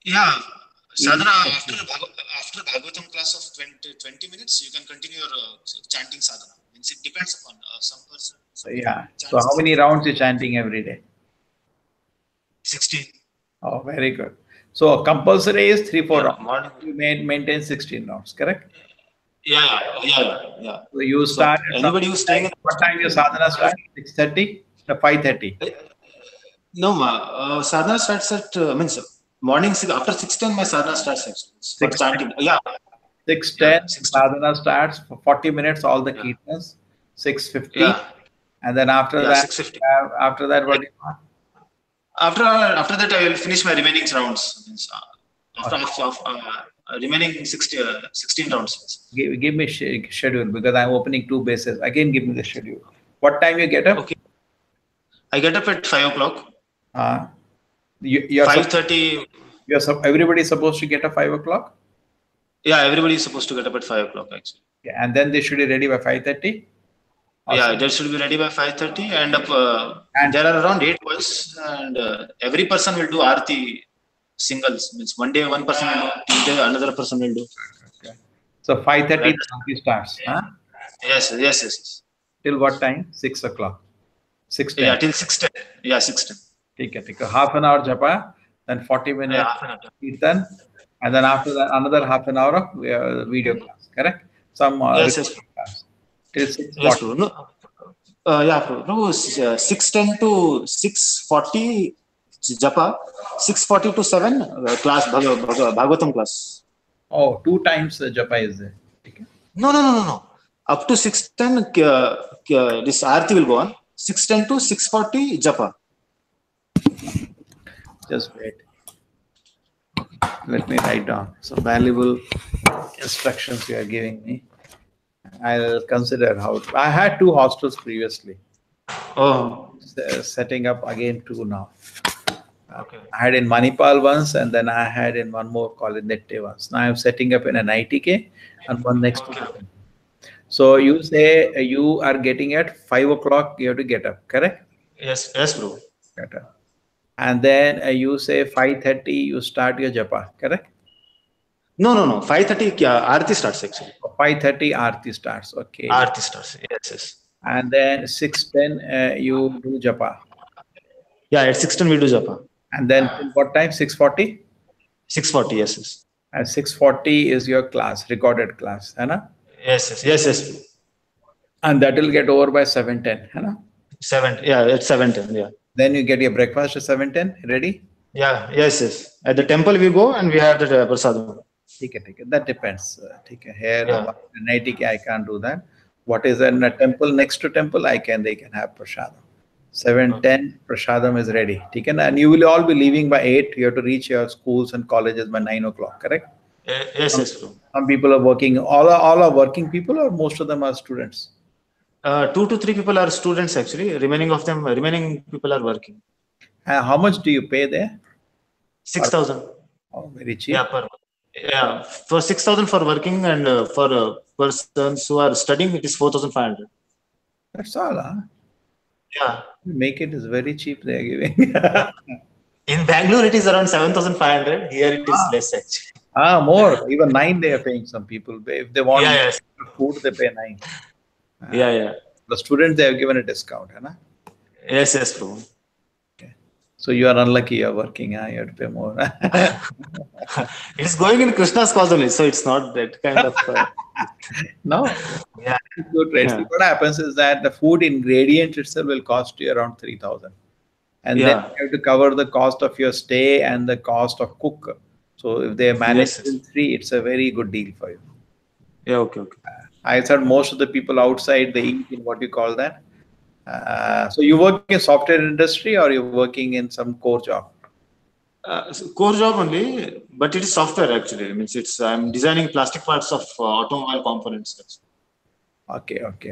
Yeah, sadhana after Bhagavatam class of 20 minutes, you can continue your chanting sadhana. Means it depends upon some person. Yeah. So how many rounds you chanting every day? 16. Oh, very good. So compulsory is 3-4 rounds. Morning. You maintain 16 rounds, correct? Yeah. So you start. Anybody who's staying. What time your sadhana starts? 6:30? 5:30? No, sadhana starts at means morning after 6:10 my sadhana starts for 6:10. chanting. Yeah. 6:10 6:10. sadhana starts for 40 minutes, all the kirtans. 6:50. Yeah. And then after that, 6:50. After that, what do you want? After that, I will finish my remaining rounds. Means, remaining 16 rounds. Give me schedule because I'm opening 2 bases. Again, give me the schedule. What time you get up? Okay. I get up at 5 o'clock. You're 5:30. Everybody's supposed to get up 5 o'clock? Yeah, everybody is supposed to get up at 5 o'clock actually. Yeah, and then they should be ready by 5:30? Yeah, they should be ready by 5:30 and there are around 8 boys and every person will do Aarti singles. Means one day one person will do, Tuesday another person will do. Okay. So 5:30 Aarti starts, huh? Yes. Till what time? 6 o'clock. 6:10. Yeah, till 6:10. Yeah, 6:10. Okay. Half an hour japa, then 40 minutes Yeah, half an hour. kirtan, and then after that another half an hour of video class. Correct? Some Yes. class. Till 6:40. Yes, bro. No, yeah, bro. No, 6:10 to 6:40 japa, 6:40 to 7 class Bhagavatam class. Oh, 2 times japa is there. Okay. No. Up to 6:10, this Aarti will go on. 6:10 to 6:40 japa. Just wait. Let me write down some valuable instructions you are giving me. I'll consider how. I had 2 hostels previously. Oh, Setting up again 2 now. okay. I had in Manipal once, and then I had in one more called Nette once. Now I'm setting up in an ITK and one next to it. So you say you are getting at 5 o'clock, you have to get up, correct? Yes, bro. Get up. And then you say 5:30, you start your japa, correct? No. 5:30 Aarti starts actually. 5:30 Aarti starts, okay. Aarti starts. Yes. And then 6:10 you do japa. Yeah, at 6:10 we do japa. And then till what time? 6:40? 6:40, yes. And 6:40 is your class, recorded class, है ना? Yes. And that will get over by 7:10, है ना? 7, yeah, at 7:10, yeah. Then you get your breakfast at 7:10, ready? Yeah, yes. At the temple we go and we have the prasadam. Okay. That depends. Here, Yeah. in ITK, I can't do that. What is in a temple next to temple, they can have prasadam. 7:10 prasadam is ready. And you will all be leaving by 8. You have to reach your schools and colleges by 9 o'clock, correct? Yes, bro. Some people are working. All are working people, or most of them are students? 2 to 3 people are students actually. Remaining people are working. How much do you pay there? 6,000. Oh, very cheap. Yeah, for 6,000 for working and for persons who are studying, it is 4,500. That's all, huh? Yeah. Make it is very cheap they are giving. In Bangalore, it is around 7,500. Here, it is less actually. More. Even 9 they are paying some people. If they want food, they pay 9. Yeah. The students, they have given a discount, huh? Yes, bro. Okay. So you are unlucky, you are working, you have to pay more. It's going in Krishna's cause only, so it's not that kind of. No. Yeah. Good, right? See, what happens is that the food ingredient itself will cost you around 3,000. And then you have to cover the cost of your stay and the cost of cook. So if they manage in 3, it's a very good deal for you. Yeah, okay. I said most of the people outside, they eat in what you call that. So you work in software industry or you're working in some core job? Core job only, but it is software actually. It means I'm designing plastic parts of automobile components. Okay. Okay.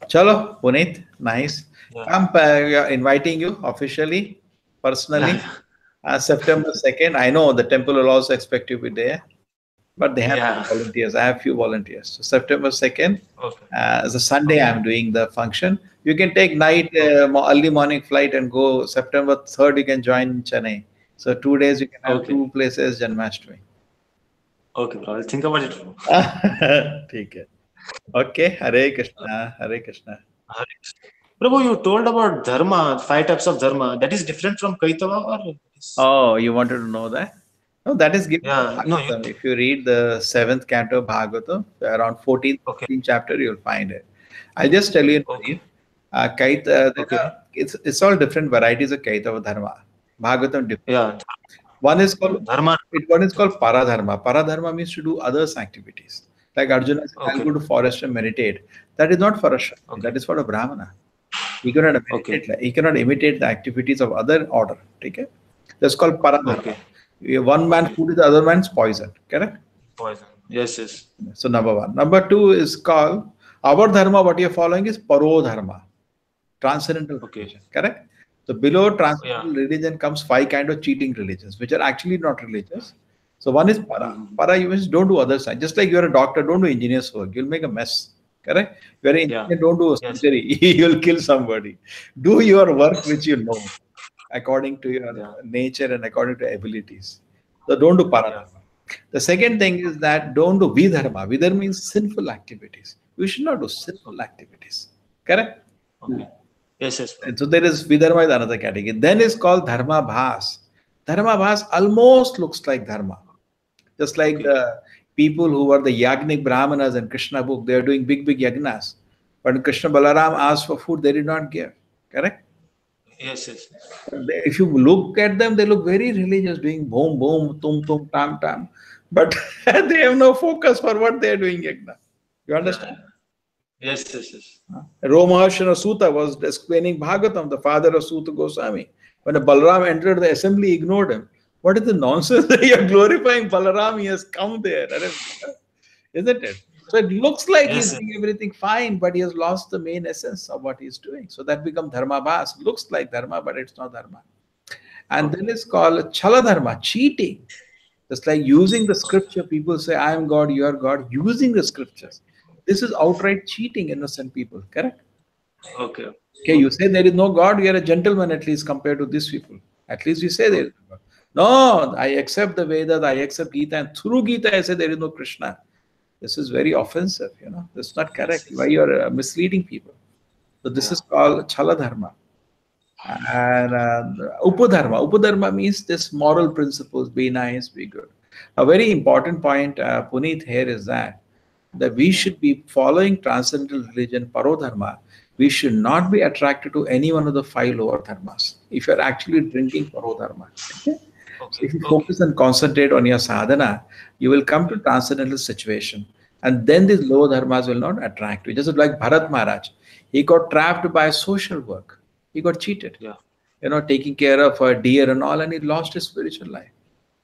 Chalo, Puneet, nice. Yeah. We are inviting you officially, personally. September 2nd. I know the temple will also expect you to be there. But they have volunteers. I have few volunteers. So September 2nd, as a Sunday, I'm doing the function. You can take night, early morning flight and go. September 3rd, you can join Chennai. So 2 days, you can have 2 places, Janmashtami. Okay, bro. I'll think about it. Okay. Hare Krishna. Prabhu, you told about dharma, 5 types of dharma. That is different from Kaitava or? Oh, you wanted to know that? No, that is given. If you read the 7th canto of Bhagavatam, around 14th chapter, you'll find it. I'll just tell you. It's all different varieties of Kaitava Dharma. Bhagavatam different. Yeah. One is called Dharma. One is called Paradharma. Paradharma means to do others activities. Like Arjuna said, I'll go to forest and meditate. That is not for a Kshatriya. That is for a Brahmana. He cannot meditate. He cannot imitate the activities of other order. Okay? That's called Paradharma. One man's Okay. food is the other man's poison. Correct? Poison. Yes, yes. So number one. Number two is called our dharma. What you're following is paro dharma, transcendental Okay. religion. Correct? So below Yeah. transcendental religion comes five kind of cheating religions, which are actually not religious. So one is para. Para, you means don't do other side. Just like you're a doctor, don't do engineer's work. You'll make a mess. Correct? You're an Yeah. engineer, don't do a Yes. surgery. You'll kill somebody. Do your work which you know, according to your Yeah. nature and according to abilities. So don't do para Yeah. dharma. The second thing is that don't do vidharma. Vidharma means sinful activities. You should not do sinful activities. Correct? Okay. Yes, yes. And so there is vidharma is another category. Then is called dharma bhas. Dharma bhas almost looks like dharma. Just like Okay. the people who were the Yagnik Brahmanas in Krishna book, they are doing big, big yagnas. But when Krishna Balaram asked for food, they did not give. Correct? Yes, yes. If you look at them, they look very religious, doing boom, boom, tum, tum, tam, tam. But they have no focus for what they are doing yagna. You understand? Yes, yes, yes. Romaharshana Suta was explaining Bhagavatam, the father of Suta Goswami. When Balaram entered the assembly, he ignored him. What is the nonsense? You're glorifying Balaram, he has come there. Isn't it? So it looks like Yes, he's sir. doing everything fine, but he has lost the main essence of what he's doing. So that becomes dharma bhas. Looks like dharma, but it's not dharma. And then it's called chala dharma, cheating. Just like using the scripture, people say, I am God, you are God, using the scriptures. This is outright cheating innocent people, correct? Okay. Okay, you say there is no God, you are a gentleman at least compared to these people. At least you say there is no God. No, I accept the Vedas, I accept Gita, and through Gita I say there is no Krishna. This is very offensive, This is not correct. Why you are misleading people? So this is called chala dharma. And upadharma. Upadharma means this moral principles, be nice, be good. A very important point, Puneet, here is that we should be following transcendental religion, parodharma. We should not be attracted to any one of the five lower dharmas. If you're actually drinking parodharma, okay? So if you focus and concentrate on your sadhana, you will come to transcendental situation. And then these lower dharmas will not attract you. Just like Bharat Maharaj, he got trapped by social work. He got cheated. Yeah. Taking care of a deer and all, and he lost his spiritual life.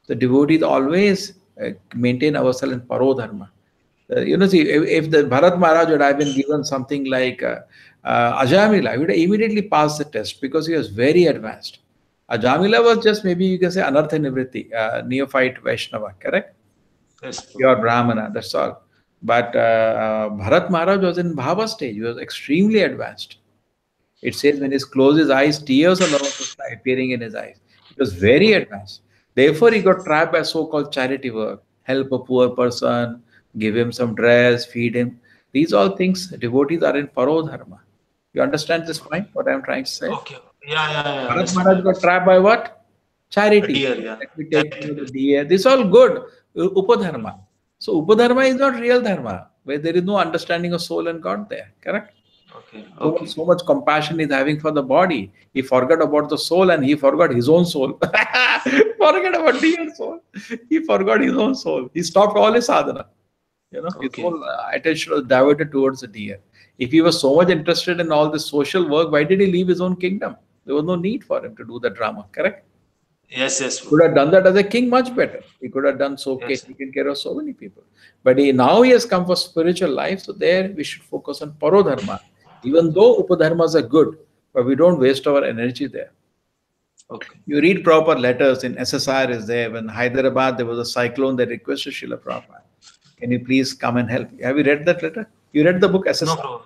The devotees always maintain ourselves in parodharma. See, if the Bharat Maharaj would have been given something like Ajamila, he would immediately pass the test because he was very advanced. Ajamila was just maybe you can say Anartha Nivritti, neophyte Vaishnava, correct? Yes. Pure Brahmana, that's all. But Bharat Maharaj was in Bhava stage, he was extremely advanced. It says when he closed his eyes, tears of Lord Krishna appearing in his eyes. It was very advanced. Therefore, he got trapped by so-called charity work. Help a poor person, give him some dress, feed him. These all things, devotees are in parodharma. You understand this point, what I'm trying to say? Okay. Yeah. Bharat Maharaj got trapped by what? Charity. Deer, yeah. Let me take care of the deer. This is all good. Upadharma. So Upadharma is not real dharma, where there is no understanding of soul and God there. Correct? Okay. So much compassion he's having for the body. He forgot about the soul and he forgot his own soul. Forget about dear soul. He forgot his own soul. He stopped all his sadhana. His whole attention was diverted towards the deer. If he was so much interested in all this social work, why did he leave his own kingdom? There was no need for him to do the drama, correct? Yes. He could have done that as a king much better. He could have done taken care of so many people. But now he has come for spiritual life, so there we should focus on parodharma. Even though upadharmas are good, but we don't waste our energy there. Okay. You read proper letters in SSR is there. When Hyderabad, there was a cyclone that requested Srila Prabhupada, can you please come and help? Have you read that letter? You read the book SSR? No, bro.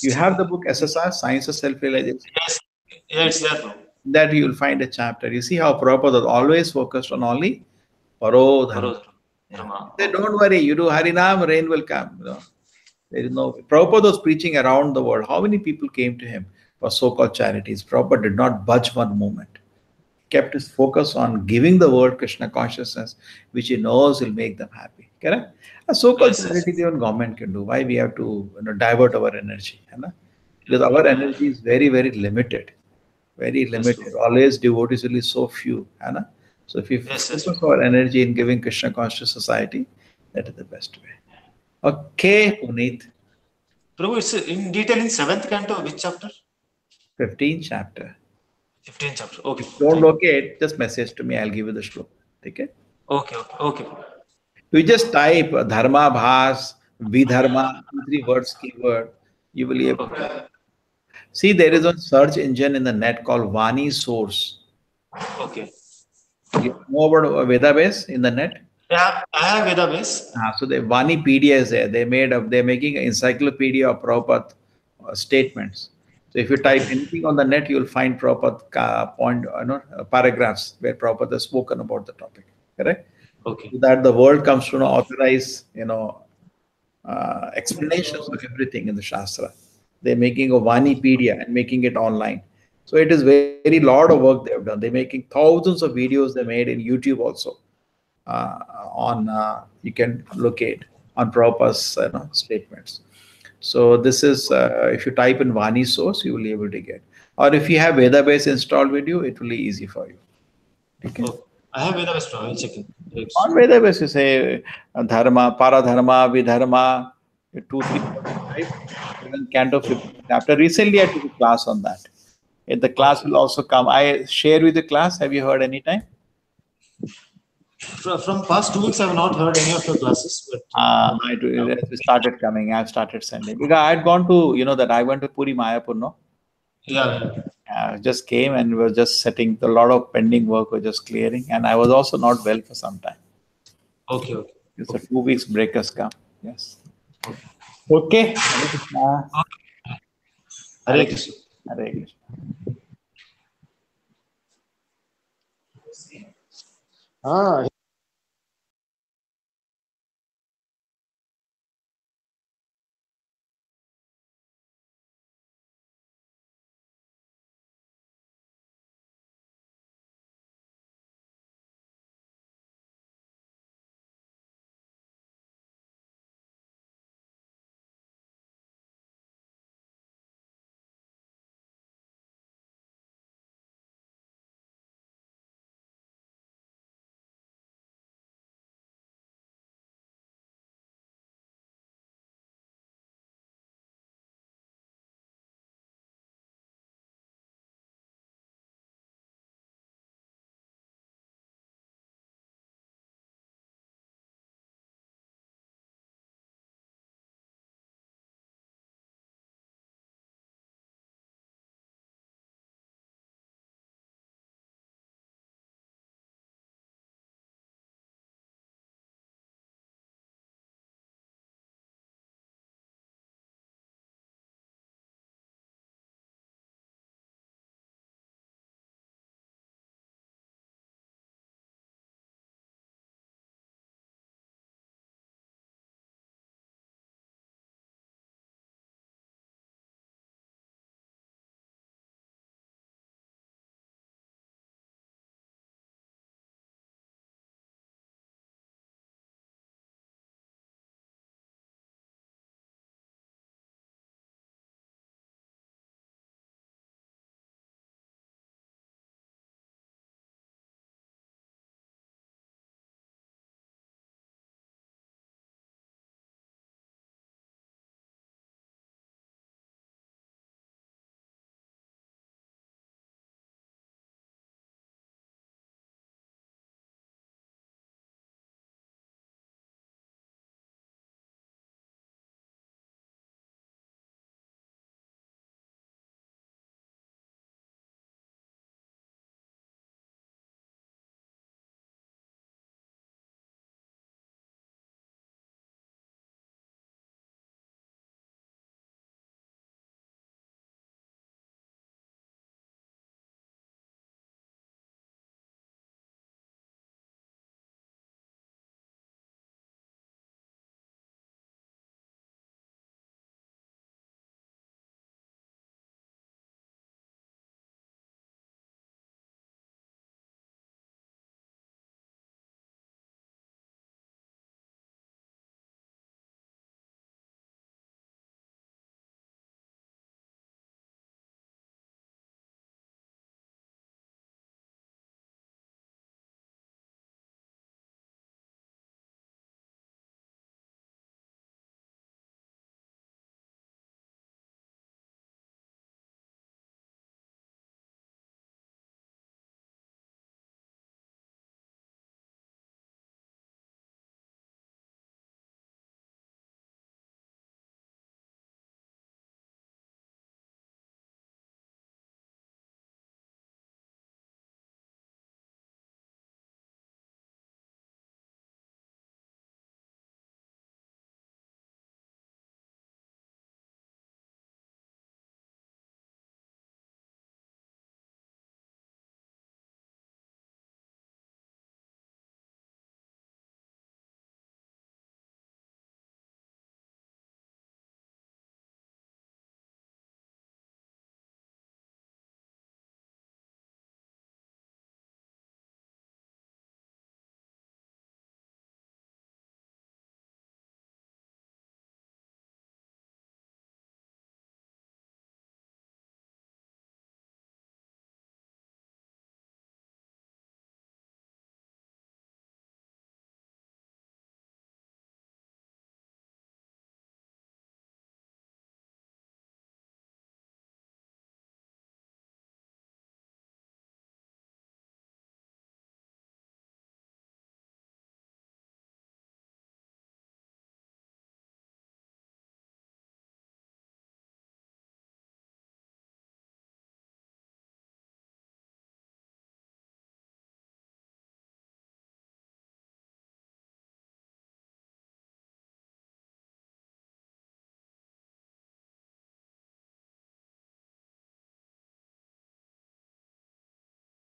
You have the book SSR, Science of Self-Realization? Yes. Yeah, it's there, bro. That you will find a chapter. You see how Prabhupada was always focused on only parodharma. Say, don't worry, you do Harinam, rain will come. There is no. Prabhupada was preaching around the world. How many people came to him for so-called charities? Prabhupada did not budge one moment. Kept his focus on giving the world Krishna consciousness, which he knows will make them happy. Correct? A so-called charity even government can do. Why we have to divert our energy? Because our energy is very, very limited. Very limited. Always devotees will be so few. So if we focus our energy in giving Krishna conscious society, that is the best way. Okay, Puneet. Prabhu, it's in detail in 7th canto, which chapter? 15th chapter. 15th chapter. Okay. If you don't locate, just message to me. I'll give you the shloka. Okay. Okay. Okay. You just type dharma bhas, vidharma, 2 3 words keyword. You will be able to. Okay. See, there is a search engine in the net called Vani Source. Okay. You know about a database in the net? Yeah, I have database. So the Vanipedia is there. They're making an encyclopedia of Prabhupada statements. So if you type anything on the net, you'll find Prabhupada paragraphs where Prabhupada has spoken about the topic. Correct? Okay. So that the world comes to know authorize, explanations of everything in the Shastra. They're making a Vanipedia and making it online. So it is very lot of work they have done. They're making thousands of videos they made in YouTube also. On You can locate on Prabhupada's statements. So this is if you type in Vani source, you will be able to get. Or if you have Vedabase installed with you, it will be easy for you. Okay. Okay. I have database. I'll check it. Right. On Vedabase, you say dharma, paradharma, vidharma, 2 3 type, even Canto 15 chapter. Recently, I took a class on that. The class will also come. I share with the class. Have you heard any time? From past 2 weeks, I have not heard any of your classes, but It started coming. I've started sending because I had gone to that I went to Puri Mayapur. No, yeah. just came and was just setting a lot of pending work was just clearing, and I was also not well for some time. Okay. It's a 2 weeks break has come. Yes. Okay. Hare Krishna. Hare Krishna. Hare Krishna. Ah.